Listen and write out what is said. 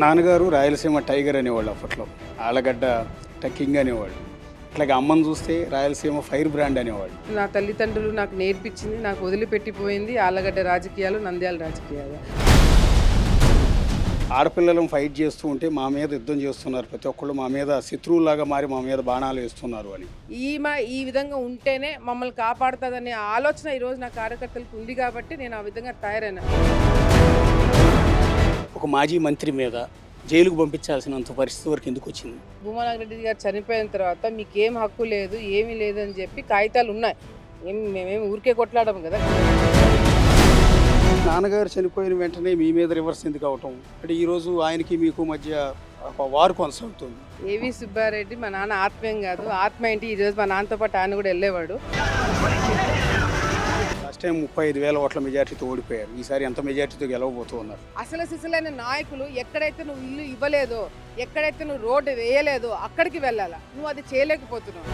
నాన్నగారు రాయలసీమ టైగర్ అనేవాళ్ళు అప్పట్లో, ఆలగడ్డ కింగ్ అనేవాళ్ళు. అట్లాగే అమ్మని చూస్తే రాయలసీమ ఫైర్ బ్రాండ్ అనేవాళ్ళు. నా తల్లిదండ్రులు నాకు నేర్పించింది, నాకు వదిలిపెట్టిపోయింది ఆలగడ్డ రాజకీయాలు, నంద్యాల రాజకీయాలు. ఆడపిల్లలను ఫైట్ చేస్తూ ఉంటే మా మీద యుద్ధం చేస్తున్నారు, ప్రతి ఒక్కళ్ళు మా మీద శత్రువులాగా మారి మా మీద బాణాలు వేస్తున్నారు అని. ఈ విధంగా ఉంటేనే మమ్మల్ని కాపాడుతుందనే ఆలోచన ఈరోజు నా కార్యకర్తలకు ఉంది కాబట్టి నేను ఆ విధంగా తయారైనా. ఒక మాజీ మంత్రి మీద జైలుకు పంపించాల్సినంత పరిస్థితి వరకు ఎందుకు వచ్చింది? భూమానాగిరెడ్డి గారు చనిపోయిన తర్వాత మీకేం హక్కు లేదు, ఏమీ లేదు అని చెప్పి కాగితాలు ఉన్నాయి. మేమేమి ఊరికే కొట్లాడము కదా. నాన్నగారు చనిపోయిన వెంటనే మీ మీద రివర్స్ ఎందుకు అవటం అంటే ఈరోజు ఆయనకి మీకు మధ్య ఒక వారు కొనసాగుతుంది. ఏవి సుబ్బారెడ్డి మా నాన్న ఆత్మీయం కాదు, ఆత్మ ఏంటి? ఈరోజు మా నాన్నతో పాటు ఆయన కూడా వెళ్ళేవాడు. లాస్ట్ టైం 35,000 ఓట్ల మెజార్టీతో ఓడిపోయారు, ఈసారి ఎంత మెజార్టీతో గెలవబోతూ ఉన్నారు? అసలు సిసలైన నాయకులు ఎక్కడైతే నువ్వు ఇల్లు ఇవ్వలేదో, ఎక్కడైతే నువ్వు రోడ్డు వేయలేదో అక్కడికి వెళ్ళాలా. నువ్వు అది చేయలేకపోతున్నావు.